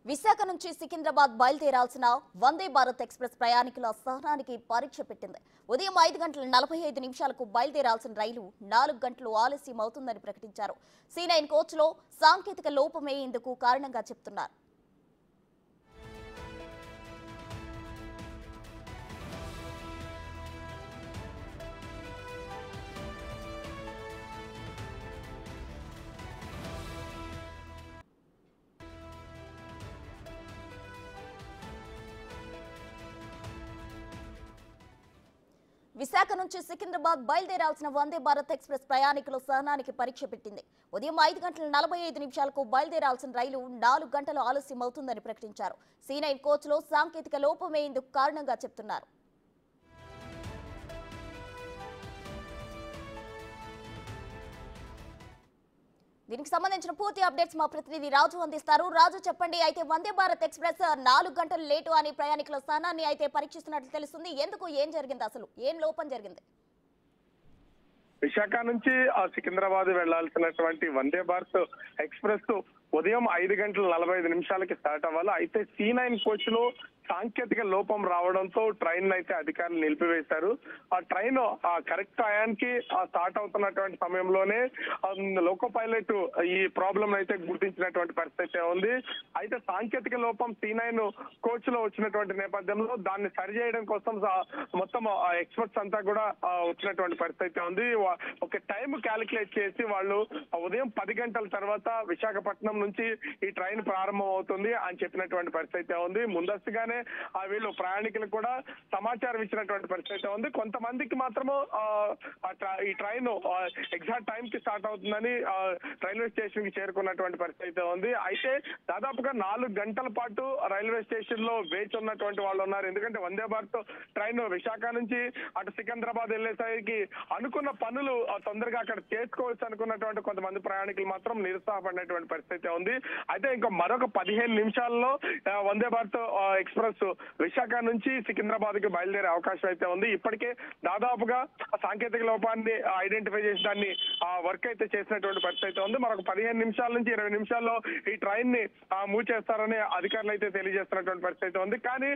విశాఖ నుంచి సికింద్రాబాద్ బయలుదేరాల్సిన వందే భారత్ ఎక్స్ప్రెస్ ప్రయాణికుల సహనానికి పరీక్ష పెట్టింది. ఉదయం 5:45 బయలుదేరాల్సిన రైలు 4 గంటలు ఆలస్యం అవుతుందని ప్రకటించారు. C9 కోచ్లో సాంకేతిక లోపమే ఇందుకు కారణంగా చెప్తున్నారు. విశాఖ నుంచి సికింద్రాబాద్ బయలుదేరాల్సిన వందే భారత్ ఎక్స్ప్రెస్ ప్రయాణికుల సహనానికి పరీక్ష పెట్టింది. ఉదయం 5:45 బయలుదేరాల్సిన రైలు 4 గంటలు ఆలస్యం అవుతుందని ప్రకటించారు. C9 కోచ్లో సాంకేతిక లోపమే ఇందుకు కారణంగా చెప్తున్నారు. దీనికి సంబంధించిన పూర్తి అప్డేట్స్ మా ప్రతినిధి రాజు అందిస్తారు. రాజు, చెప్పండి. అయితే వందే భారత్ ఎక్స్ప్రెస్ 4 గంటలు లేటు అని ప్రయాణికుల స్థానాన్ని అయితే పరీక్షిస్తున్నట్లు తెలుస్తుంది. ఎందుకు, ఏం జరిగింది, అసలు ఏం లోపం జరిగింది? విశాఖ నుంచి సికింద్రాబాద్ వెళ్లాల్సినటువంటి వందే భారత్ ఎక్స్ప్రెస్ ఉదయం 5:45 స్టార్ట్ అవ్వాలి. అయితే C9 కోచ్ లో సాంకేతిక లోపం రావడంతో ట్రైన్ అయితే అధికారులు నిలిపివేశారు. ఆ ట్రైన్ కరెక్ట్ టయానికి స్టార్ట్ అవుతున్నటువంటి సమయంలోనే లోకో పైలట్ ఈ ప్రాబ్లం అయితే గుర్తించినటువంటి పరిస్థితి ఉంది. అయితే సాంకేతిక లోపం C9 కోచ్ లో వచ్చినటువంటి నేపథ్యంలో దాన్ని సరిచేయడం కోసం మొత్తం ఎక్స్పర్ట్స్ అంతా కూడా వచ్చినటువంటి పరిస్థితి ఉంది. ఒక టైం క్యాలిక్యులేట్ చేసి వాళ్ళు ఉదయం 10 గంటల తర్వాత విశాఖపట్నం నుంచి ఈ ట్రైన్ ప్రారంభం అవుతుంది అని చెప్పినటువంటి పరిస్థితి ఉంది. ముందస్తుగానే వీళ్ళు ప్రయాణికులకు కూడా సమాచారం ఇచ్చినటువంటి పరిస్థితి ఉంది. కొంతమందికి మాత్రము ఈ ట్రైన్ ఎగ్జాక్ట్ టైం కి స్టార్ట్ అవుతుందని రైల్వే స్టేషన్ కి చేరుకున్నటువంటి పరిస్థితి ఉంది. అయితే దాదాపుగా 4 గంటల పాటు రైల్వే స్టేషన్ లో వేచి ఉన్నటువంటి వాళ్ళు ఉన్నారు. ఎందుకంటే వందే భారత్ ట్రైన్ విశాఖ నుంచి అటు సికింద్రాబాద్ వెళ్లేసరికి అనుకున్న పనులు తొందరగా అక్కడ చేసుకోవచ్చు అనుకున్నటువంటి కొంతమంది ప్రయాణికులు మాత్రం నిరుత్సాహపడినటువంటి పరిస్థితి ఉంది. అయితే ఇంకా మరొక 15 నిమిషాల్లో వందే భారత్ ఎక్స్ప్రెస్ విశాఖ నుంచి సికింద్రాబాద్ కి బయలుదేరే అవకాశం అయితే ఉంది. ఇప్పటికే దాదాపుగా సాంకేతిక లోపాన్ని ఐడెంటిఫై చేసి దాన్ని వర్క్ అయితే చేసినటువంటి పరిస్థితి ఉంది. మరొక 15 నిమిషాల నుంచి 20 నిమిషాల్లో ఈ ట్రైన్ ని మూవ్ చేస్తారని అధికారులు అయితే తెలియజేస్తున్నటువంటి పరిస్థితి ఉంది. కానీ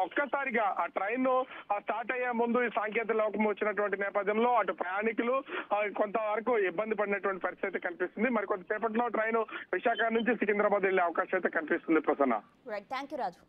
ఒక్కసారిగా ఆ ట్రైన్ స్టార్ట్ అయ్యే ముందు ఈ సాంకేతిక లోపం వచ్చినటువంటి నేపథ్యంలో అటు ప్రయాణికులు కొంతవరకు ఇబ్బంది పడినటువంటి పరిస్థితి కనిపిస్తుంది. మరి కొంతసేపట్లో ట్రైన్ విశాఖ నుంచి సికింద్రాబాద్ వెళ్లే అవకాశం అయితే కనిపిస్తుంది. Prasanna, thank you Raju.